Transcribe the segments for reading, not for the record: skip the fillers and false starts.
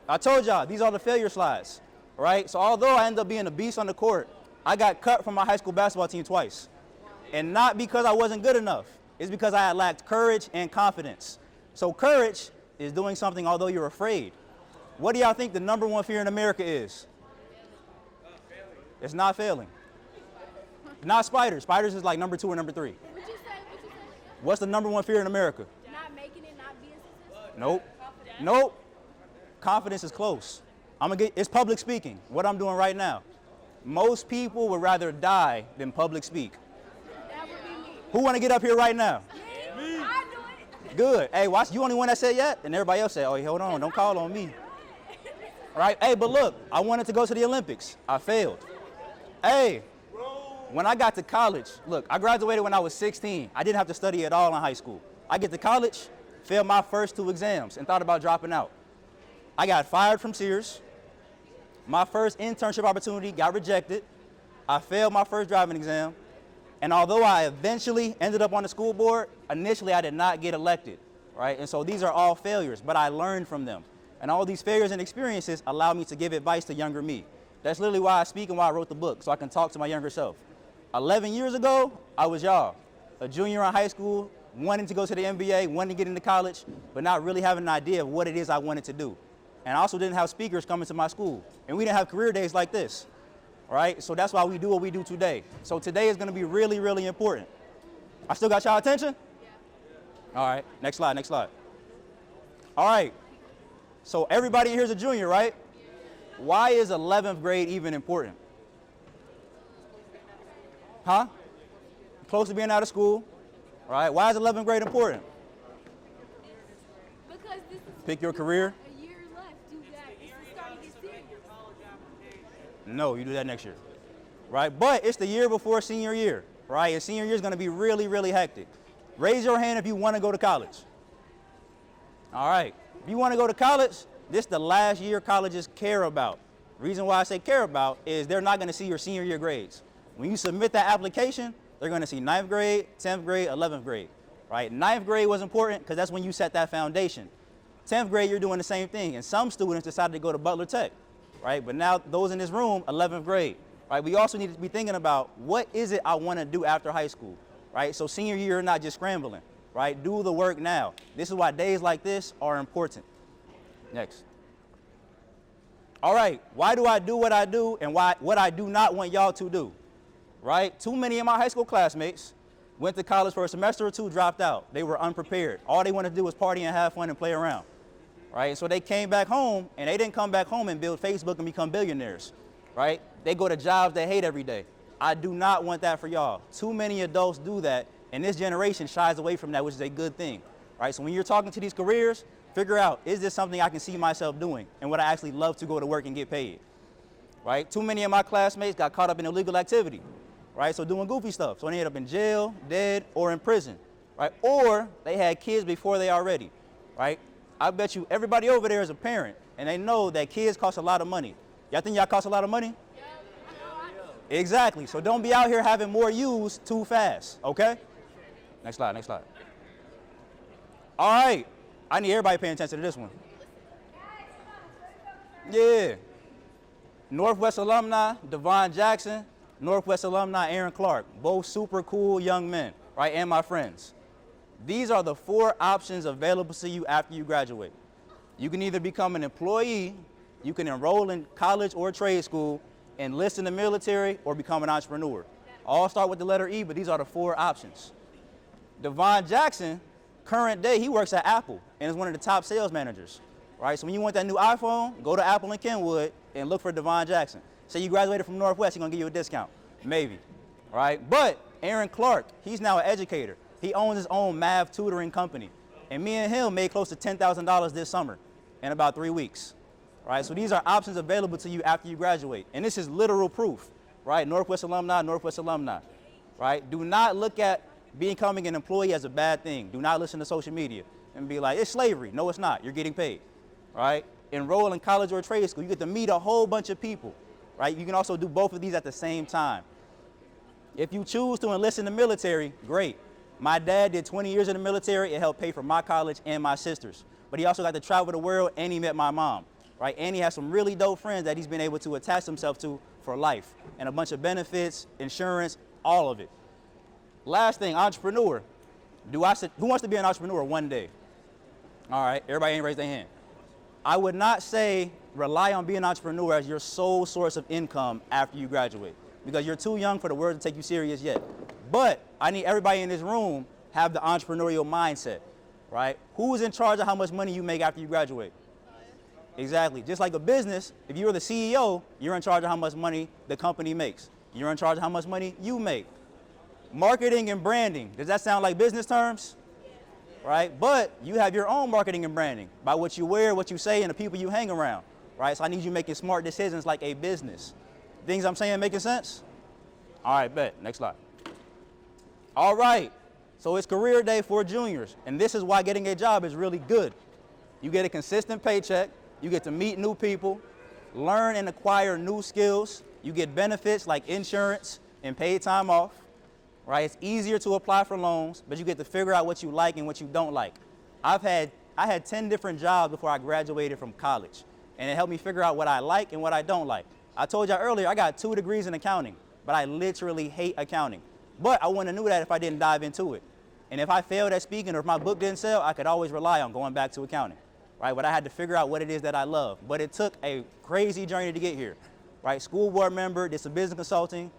I told y'all, these are the failure slides, right? So although I ended up being a beast on the court, I got cut from my high school basketball team twice. And not because I wasn't good enough. It's because I had lacked courage and confidence. So courage is doing something although you're afraid. What do y'all think the #1 fear in America is? It's not failing. Not spiders. Spiders is like #2 or #3. What'd you say? What's the #1 fear in America? Not making it, not being successful? Nope. Nope. Confidence is close. It's public speaking, what I'm doing right now. Most people would rather die than public speak. That would be me. Who want to get up here right now? Me. I do it. Good. Hey, watch, you only one that said yet? And everybody else said, oh, hold on, don't call on me. Right? Hey, but look, I wanted to go to the Olympics. I failed. Hey, when I got to college, look, I graduated when I was 16. I didn't have to study at all in high school. I get to college, failed my first 2 exams, and thought about dropping out. I got fired from Sears. My first internship opportunity got rejected. I failed my first driving exam. And although I eventually ended up on the school board, initially I did not get elected, right? And so these are all failures, but I learned from them. And all these failures and experiences allow me to give advice to younger me. That's literally why I speak and why I wrote the book, so I can talk to my younger self. 11 years ago, I was y'all, a junior in high school, wanting to go to the NBA, wanting to get into college, but not really having an idea of what it is I wanted to do. And I also didn't have speakers coming to my school. And we didn't have career days like this, right? So that's why we do what we do today. So today is gonna be really, really important. I still got y'all attention? Yeah. All right, next slide, next slide. All right, so everybody in here is a junior, right? Why is 11th grade even important? Huh? Close to being out of school, right? Why is 11th grade important? Because this is Pick your career. a year left. You got it's starting to get serious. No, you do that next year, right? But it's the year before senior year, right? And senior year is going to be really, really hectic. Raise your hand if you want to go to college. All right. If you want to go to college, this is the last year colleges care about. Reason why I say care about is they're not going to see your senior year grades. When you submit that application, they're going to see 9th grade, 10th grade, 11th grade, right? 9th grade was important because that's when you set that foundation. 10th grade, you're doing the same thing. And some students decided to go to Butler Tech, right? But now those in this room, 11th grade, right? We also need to be thinking about what is it I want to do after high school, right? So senior year, not just scrambling, right? Do the work now. This is why days like this are important. Next. All right, why do I do what I do and what I do not want y'all to do, right? Too many of my high school classmates went to college for a semester or 2, dropped out. They were unprepared. All they wanted to do was party and have fun and play around, right? So they came back home, and they didn't come back home and build Facebook and become billionaires, right? They go to jobs they hate every day. I do not want that for y'all. Too many adults do that, and this generation shies away from that, which is a good thing, right? So when you're talking to these careers, figure out, is this something I can see myself doing and would I actually love to go to work and get paid, right? Too many of my classmates got caught up in illegal activity, right? So doing goofy stuff. So they ended up in jail, dead, or in prison, right? Or they had kids before they are ready, right? I bet you everybody over there is a parent and they know that kids cost a lot of money. Y'all think y'all cost a lot of money? Yeah. Exactly. So don't be out here having more use too fast, okay? Next slide, next slide. All right. I need everybody paying attention to this one. Yeah. Northwest alumni, Devon Jackson. Northwest alumni, Aaron Clark. Both super cool young men, right? And my friends. These are the 4 options available to you after you graduate. You can either become an employee, you can enroll in college or trade school, enlist in the military, or become an entrepreneur. All start with the letter E, but these are the 4 options. Devon Jackson, current day, he works at Apple and is one of the top sales managers, right? So when you want that new iPhone, go to Apple in Kenwood and look for Devon Jackson. Say you graduated from Northwest, he's gonna give you a discount, maybe, right? But Aaron Clark, he's now an educator. He owns his own math tutoring company. And me and him made close to $10,000 this summer in about 3 weeks, right? So these are options available to you after you graduate. And this is literal proof, right? Northwest alumni, right? Do not look at becoming an employee as a bad thing. Do not listen to social media and be like, it's slavery. No, it's not. You're getting paid, right? Enroll in college or trade school. You get to meet a whole bunch of people, right? You can also do both of these at the same time. If you choose to enlist in the military, great. My dad did 20 years in the military. It helped pay for my college and my sister's. But he also got to travel the world and he met my mom, right? And he has some really dope friends that he's been able to attach himself to for life, and a bunch of benefits, insurance, all of it. Last thing, entrepreneur. Who wants to be an entrepreneur one day? All right, everybody ain't raised their hand. I would not say rely on being an entrepreneur as your sole source of income after you graduate, because you're too young for the world to take you serious yet. But I need everybody in this room have the entrepreneurial mindset, right? Who's in charge of how much money you make after you graduate? Exactly. Just like a business, if you're the CEO, you're in charge of how much money the company makes. You're in charge of how much money you make. Marketing and branding, does that sound like business terms? Right? But you have your own marketing and branding by what you wear, what you say, and the people you hang around, right? So I need you making smart decisions like a business. Things I'm saying making sense? All right, bet. Next slide. All right. So it's career day for juniors, and this is why getting a job is really good. You get a consistent paycheck, you get to meet new people, learn and acquire new skills, you get benefits like insurance and paid time off, right? It's easier to apply for loans, but you get to figure out what you like and what you don't like. I had 10 different jobs before I graduated from college, and it helped me figure out what I like and what I don't like. I told y'all earlier, I got 2 degrees in accounting, but I literally hate accounting. But I wouldn't have knew that if I didn't dive into it. And if I failed at speaking or if my book didn't sell, I could always rely on going back to accounting, right? But I had to figure out what it is that I love. But it took a crazy journey to get here, right? School board member, did some business consulting,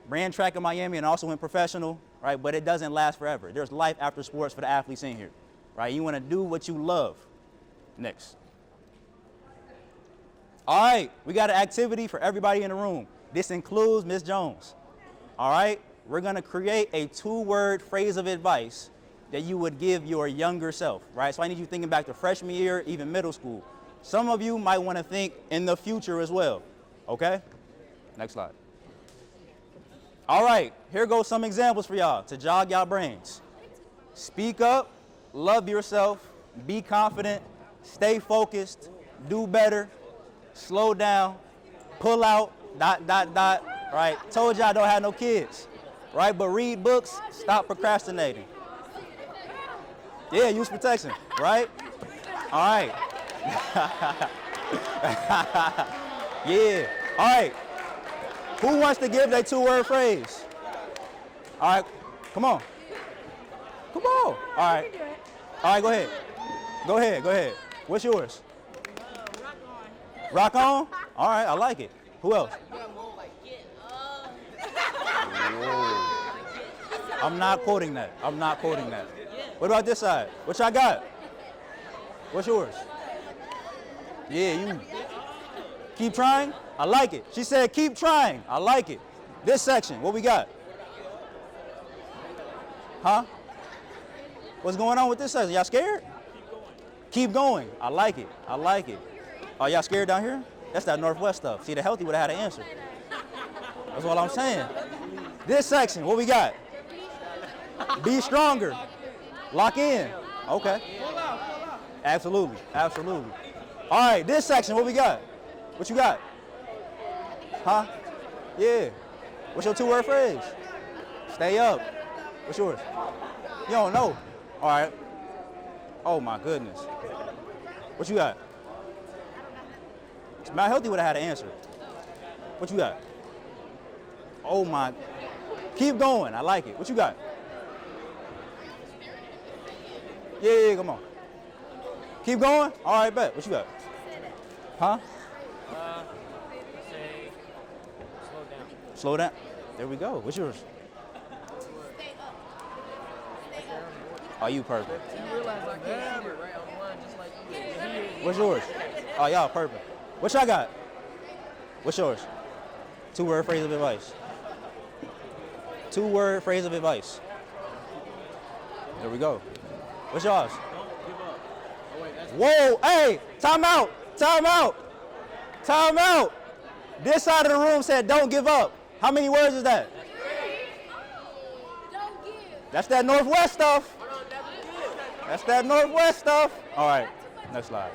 ran track in Miami and also went professional, right? But it doesn't last forever. There's life after sports for the athletes in here, right? You want to do what you love. Next. All right, we got an activity for everybody in the room. This includes Ms. Jones, all right? We're going to create a 2-word phrase of advice that you would give your younger self, right? So I need you thinking back to freshman year, even middle school. Some of you might want to think in the future as well, okay? Next slide. All right, here goes some examples for y'all to jog y'all brains. Speak up, love yourself, be confident, stay focused, do better, slow down, pull out, ... right? Told y'all I don't have no kids, right? But read books, stop procrastinating. Yeah, use protection, right? All right. Yeah, all right. Who wants to give that 2-word phrase? All right, come on. Come on. All right. All right, go ahead. Go ahead, go ahead. What's yours? Rock on. Rock on? All right, I like it. Who else? I'm not quoting that. I'm not quoting that. What about this side? What y'all got? What's yours? Yeah, you. Keep trying? I like it. She said keep trying. I like it. This section, what we got? Huh? What's going on with this section? Y'all scared? Keep going. I like it. I like it. Are y'all scared down here? That's that Northwest stuff. See, the healthy would have had an answer. That's what I'm saying. This section, what we got? Be stronger. Lock in. Okay. Absolutely. Absolutely. All right, this section, what we got? What you got? Huh? Yeah. What's your 2-word phrase? Stay up. What's yours? You don't know. All right. Oh my goodness. What you got? Mount Healthy would have had an answer. What you got? Oh my. Keep going. I like it. What you got? Yeah, come on. Keep going? All right, bet. What you got? Huh? Say, slow down. Slow down. There we go. What's yours? Are you perfect? You realize I can't see it right on one just like you. What's yours? Oh, y'all perfect. What y'all got? What's yours? 2-word phrase of advice. 2-word phrase of advice. There we go. What's yours? Don't give up. Oh, wait, that's Whoa, hey, time out, time out, time out. This side of the room said don't give up. How many words is that? Don't give. That's that Northwest stuff. That's that Northwest stuff. All right, next slide.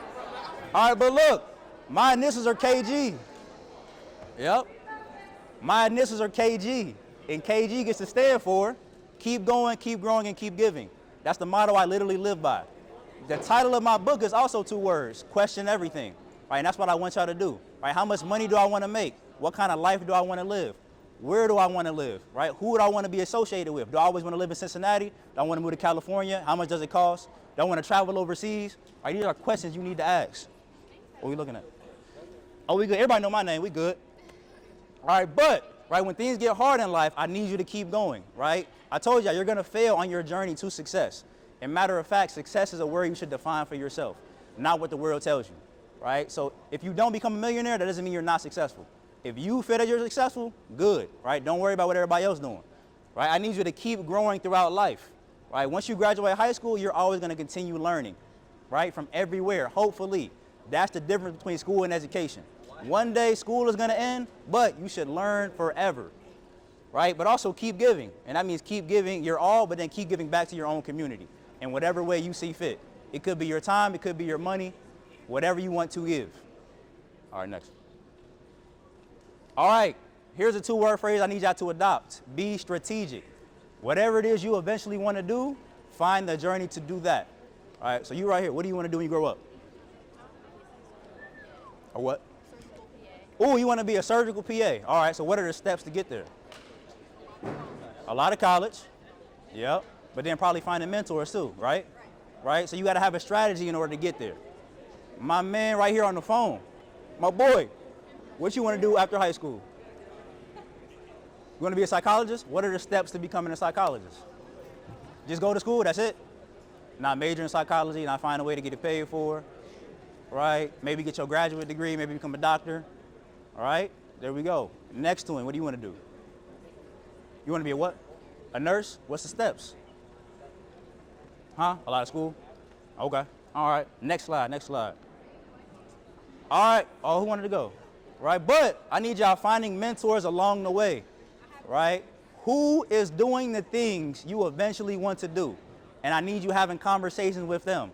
All right, but look, my initials are KG. Yep. My initials are KG. And KG gets to stand for keep going, keep growing, and keep giving. That's the motto I literally live by. The title of my book is also 2 words, question everything. right? And that's what I want y'all to do, right? How much money do I want to make? What kind of life do I want to live? Where do I want to live, right? Who do I want to be associated with? Do I always want to live in Cincinnati? Do I want to move to California? How much does it cost? Do I want to travel overseas? Right, these are questions you need to ask. What are we looking at? Oh, we good. Everybody know my name. We good. All right, but, right, when things get hard in life, I need you to keep going, right? I told you, you're going to fail on your journey to success. And matter of fact, success is a word you should define for yourself, not what the world tells you, right? So if you don't become a millionaire, that doesn't mean you're not successful. If you feel that you're successful, good, right? Don't worry about what everybody else is doing, right? I need you to keep growing throughout life, right? Once you graduate high school, you're always going to continue learning, right? From everywhere, hopefully. That's the difference between school and education. One day school is going to end, but you should learn forever, right? But also keep giving, and that means keep giving your all, but then keep giving back to your own community in whatever way you see fit. It could be your time, it could be your money, whatever you want to give. All right, next. All right, here's a 2-word phrase I need y'all to adopt. Be strategic. Whatever it is you eventually want to do, find the journey to do that. All right, so you right here, what do you want to do when you grow up? Or what? Oh, you want to be a surgical PA. All right, so what are the steps to get there? A lot of college. Yep. But then probably finding mentors too, right? Right? So you got to have a strategy in order to get there. My man right here on the phone, my boy, what you want to do after high school? You want to be a psychologist? What are the steps to becoming a psychologist? Just go to school, that's it? Not major in psychology, not find a way to get it paid for, right? Maybe get your graduate degree, maybe become a doctor, all right? There we go. Next to him, what do you want to do? You want to be a what? A nurse? What's the steps? Huh? A lot of school? Okay. All right. Next slide, next slide. All right. Oh, who wanted to go? Right? But I need y'all finding mentors along the way, right? Who is doing the things you eventually want to do? And I need you having conversations with them,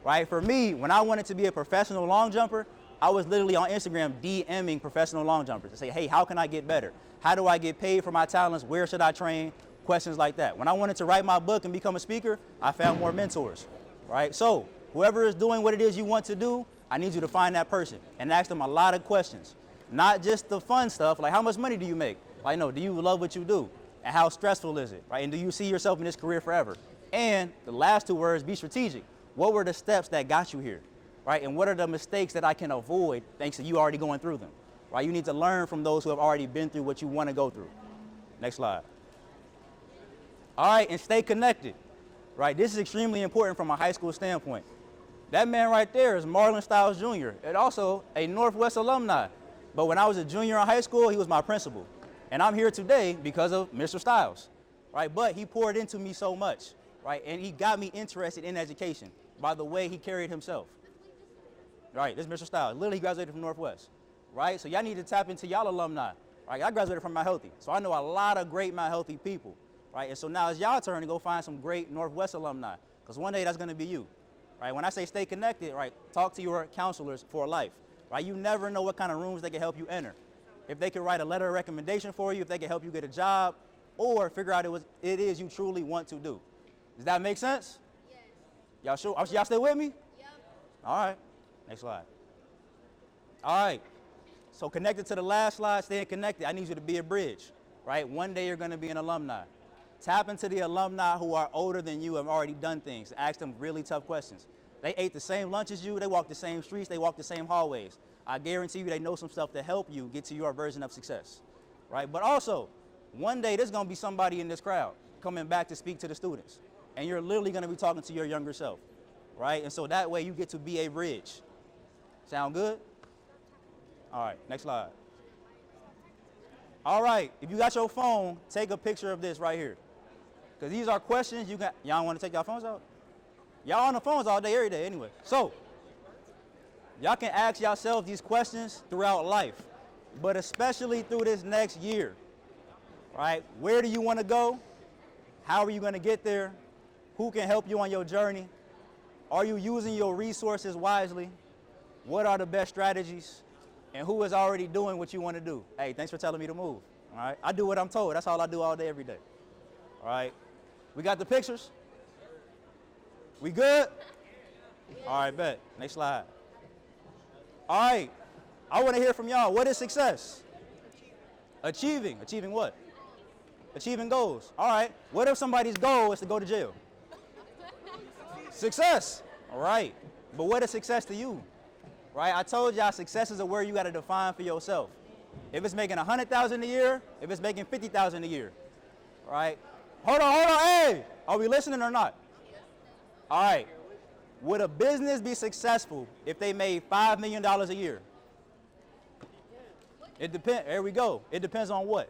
right? For me, when I wanted to be a professional long jumper, I was literally on Instagram DMing professional long jumpers to say, hey, how can I get better? How do I get paid for my talents? Where should I train? Questions like that. When I wanted to write my book and become a speaker, I found more mentors, right? So whoever is doing what it is you want to do, I need you to find that person and ask them a lot of questions. Not just the fun stuff, like how much money do you make? Like, no, do you love what you do? And how stressful is it, right? And do you see yourself in this career forever? And the last 2 words, be strategic. What were the steps that got you here, right? And what are the mistakes that I can avoid thanks to you already going through them, right? You need to learn from those who have already been through what you want to go through. Next slide. All right, and stay connected, right? This is extremely important from a high school standpoint. That man right there is Marlon Stiles Jr., and also a Northwest alumni. But when I was a junior in high school, he was my principal. And I'm here today because of Mr. Stiles, right? But he poured into me so much, right? And he got me interested in education by the way he carried himself. Right, this is Mr. Stiles. Literally, he graduated from Northwest, right? So y'all need to tap into y'all alumni, right? I graduated from Mount Healthy, so I know a lot of great Mount Healthy people, right? And so now it's y'all turn to go find some great Northwest alumni, because one day that's going to be you, right? When I say stay connected, right, talk to your counselors for life, right? You never know what kind of rooms they can help you enter. If they can write a letter of recommendation for you, if they can help you get a job, or figure out what it is you truly want to do. Does that make sense? Yes. Y'all sure? Y'all still with me? Yep. All right. Next slide. All right. So connected to the last slide, staying connected, I need you to be a bridge, right? One day you're going to be an alumni. Tap into the alumni who are older than you, have already done things. Ask them really tough questions. They ate the same lunch as you. They walked the same streets. They walked the same hallways. I guarantee you they know some stuff to help you get to your version of success, right? But also, one day there's going to be somebody in this crowd coming back to speak to the students, and you're literally going to be talking to your younger self, right? And so that way you get to be a bridge. Sound good? All right, next slide. All right, if you got your phone, take a picture of this right here, because these are questions you got. Y'all want to take your phones out? Y'all on the phones all day, every day anyway. So y'all can ask yourself these questions throughout life, but especially through this next year, right? Where do you want to go? How are you going to get there? Who can help you on your journey? Are you using your resources wisely? What are the best strategies? And who is already doing what you want to do? Hey, thanks for telling me to move. All right, I do what I'm told. That's all I do all day, every day. All right, we got the pictures? We good? All right, bet. Next slide. All right. I want to hear from y'all. What is success? Achieving. Achieving what? Achieving goals. All right. What if somebody's goal is to go to jail? Success. All right. But what is success to you? Right? I told y'all success is a word you got to define for yourself. If it's making $100,000 a year, if it's making $50,000 a year. Right? Hold on. Hey, are we listening or not? All right. Would a business be successful if they made $5 million a year? It depends. There we go. It depends on what?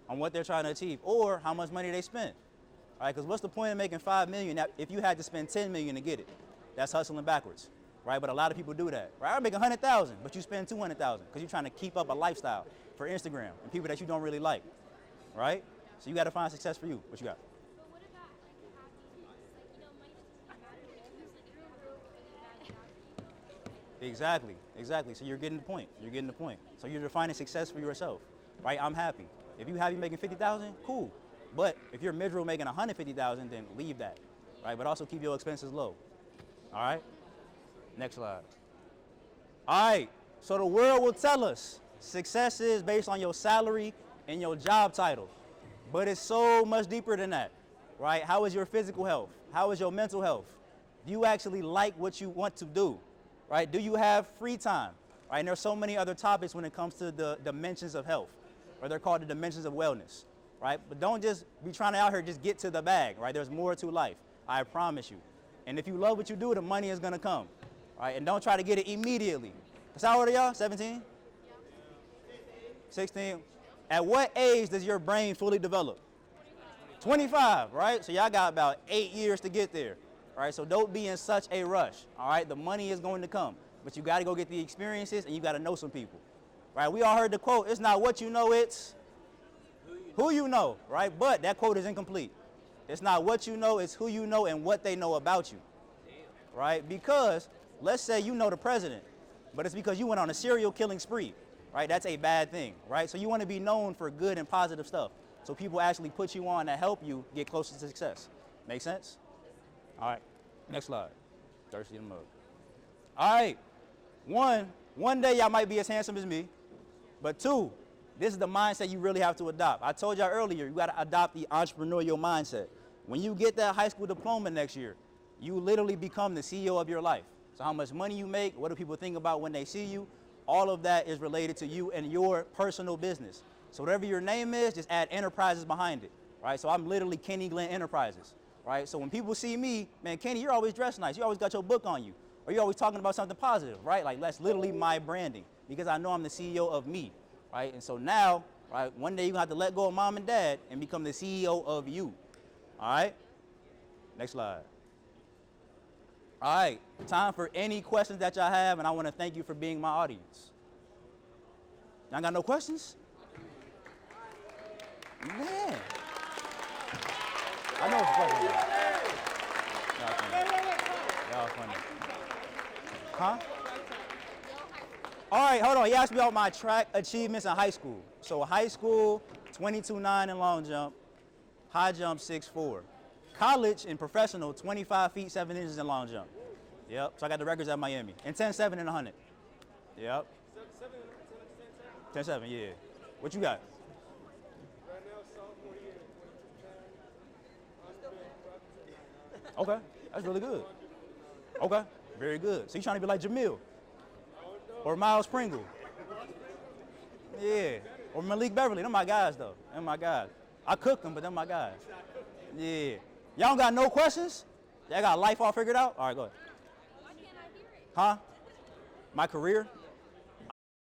On what they're trying to achieve or how much money they spent. All right, because what's the point of making $5 million if you had to spend $10 million to get it? That's hustling backwards, right? But a lot of people do that, right? I make $100,000, but you spend $200,000 because you're trying to keep up a lifestyle for Instagram and people that you don't really like, right? So you got to find success for you. What you got? But what about like happiness? Like, money doesn't really matter. Who's like real Exactly. So you're getting the point. So you're defining success for yourself, right? I'm happy. If you're happy making $50,000, cool. But if you're miserable making $150,000, then leave that, right? But also keep your expenses low. All right. Next slide. All right. So the world will tell us success is based on your salary and your job title, but it's so much deeper than that, right? How is your physical health? How is your mental health? Do you actually like what you want to do? Right? Do you have free time? Right? And there's so many other topics when it comes to the dimensions of health, or they're called the dimensions of wellness, right? But don't just be trying to out here just get to the bag, right? There's more to life, I promise you. And if you love what you do, the money is gonna come, right? And don't try to get it immediately. Because how old are y'all? 17? 16? At what age does your brain fully develop? 25, right? So y'all got about 8 years to get there. All right, so don't be in such a rush. All right, the money is going to come, but you got to go get the experiences and you got to know some people. Right? We all heard the quote, it's not what you know, it's who you know, right? But that quote is incomplete. It's not what you know, it's who you know and what they know about you. Right? Because let's say you know the president, but it's because you went on a serial killing spree. Right? That's a bad thing, right? So you want to be known for good and positive stuff. So people actually put you on to help you get closer to success. Make sense? All right, next slide. Thirsty in the mug. All right, one day y'all might be as handsome as me, but two, this is the mindset you really have to adopt. I told y'all earlier, you gotta adopt the entrepreneurial mindset. When you get that high school diploma next year, you literally become the CEO of your life. So how much money you make, what do people think about when they see you, all of that is related to you and your personal business. So whatever your name is, just add enterprises behind it, right? So I'm literally Kenny Glenn Enterprises. Right? So when people see me, man, Kenny, you're always dressed nice. You always got your book on you. Or you're always talking about something positive, right? Like that's literally my branding because I know I'm the CEO of me, right? And so now, right, one day you're gonna have to let go of mom and dad and become the CEO of you. All right? Next slide. All right, time for any questions that y'all have, and I wanna thank you for being my audience. Y'all got no questions? Man. I know it's funny. Y'all funny. Huh? All right, hold on. He asked me about my track achievements in high school. So high school, 22.9 in long jump, high jump 6'4". College and professional, 25 feet 7 inches in long jump. Yep. So I got the records at Miami. And 10.7 in 100. Yep. 10.7, yeah. What you got? Okay, that's really good. Okay, very good. So you trying to be like Jamil? Or Miles Pringle? Yeah, or Malik Beverly. Them my guys though. Them my guys. I cooked them, but them my guys. Yeah. Y'all don't got no questions? Y'all got life all figured out? All right, go ahead. Why can't I hear it? Huh? My career?